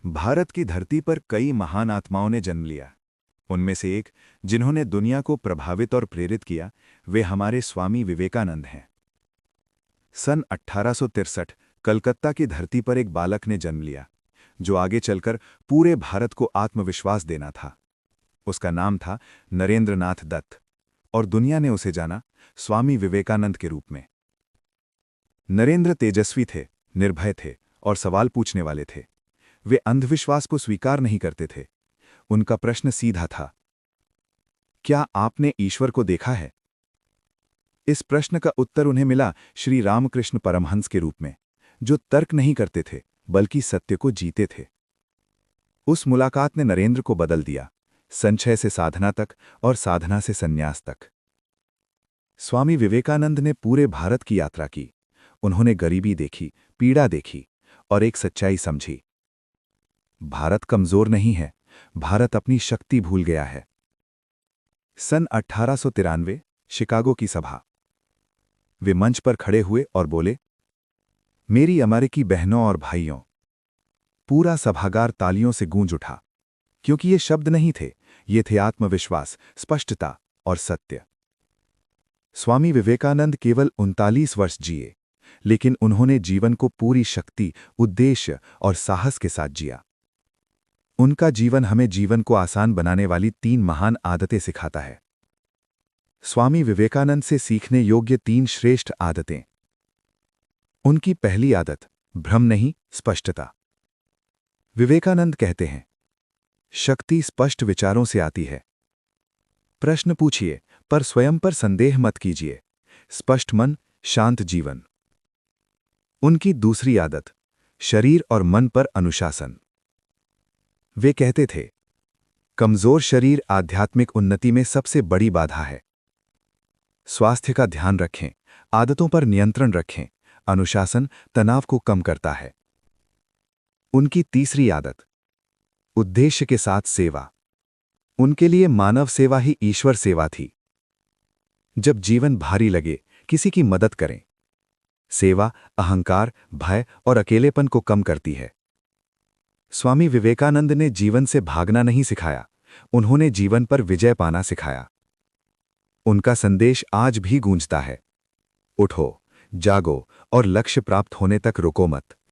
भारत की धरती पर कई महान आत्माओं ने जन्म लिया। उनमें से एक जिन्होंने दुनिया को प्रभावित और प्रेरित किया, वे हमारे स्वामी विवेकानंद हैं। सन 1863 कलकत्ता की धरती पर एक बालक ने जन्म लिया, जो आगे चलकर पूरे भारत को आत्मविश्वास देना था। उसका नाम था नरेंद्र नाथ दत्त, और दुनिया ने उसे जाना स्वामी विवेकानंद के रूप में। नरेंद्र तेजस्वी थे, निर्भय थे और सवाल पूछने वाले थे। वे अंधविश्वास को स्वीकार नहीं करते थे। उनका प्रश्न सीधा था, क्या आपने ईश्वर को देखा है? इस प्रश्न का उत्तर उन्हें मिला श्री रामकृष्ण परमहंस के रूप में, जो तर्क नहीं करते थे बल्कि सत्य को जीते थे। उस मुलाकात ने नरेंद्र को बदल दिया, संशय से साधना तक और साधना से संन्यास तक। स्वामी विवेकानंद ने पूरे भारत की यात्रा की। उन्होंने गरीबी देखी, पीड़ा देखी और एक सच्चाई समझी। भारत कमजोर नहीं है, भारत अपनी शक्ति भूल गया है। सन 1893 शिकागो की सभा। वे मंच पर खड़े हुए और बोले, मेरी अमेरिकी बहनों और भाइयों। पूरा सभागार तालियों से गूंज उठा, क्योंकि ये शब्द नहीं थे, ये थे आत्मविश्वास, स्पष्टता और सत्य। स्वामी विवेकानंद केवल 39 वर्ष जिए, लेकिन उन्होंने जीवन को पूरी शक्ति, उद्देश्य और साहस के साथ जिया। उनका जीवन हमें जीवन को आसान बनाने वाली 3 महान आदतें सिखाता है। स्वामी विवेकानंद से सीखने योग्य 3 श्रेष्ठ आदतें। उनकी पहली आदत, भ्रम नहीं, स्पष्टता। विवेकानंद कहते हैं, शक्ति स्पष्ट विचारों से आती है। प्रश्न पूछिए, पर स्वयं पर संदेह मत कीजिए। स्पष्ट मन, शांत जीवन। उनकी दूसरी आदत, शरीर और मन पर अनुशासन। वे कहते थे, कमजोर शरीर आध्यात्मिक उन्नति में सबसे बड़ी बाधा है। स्वास्थ्य का ध्यान रखें, आदतों पर नियंत्रण रखें। अनुशासन तनाव को कम करता है। उनकी तीसरी आदत, उद्देश्य के साथ सेवा। उनके लिए मानव सेवा ही ईश्वर सेवा थी। जब जीवन भारी लगे, किसी की मदद करें। सेवा अहंकार, भय और अकेलेपन को कम करती है। स्वामी विवेकानंद ने जीवन से भागना नहीं सिखाया, उन्होंने जीवन पर विजय पाना सिखाया। उनका संदेश आज भी गूंजता है, उठो, जागो और लक्ष्य प्राप्त होने तक रुको मत।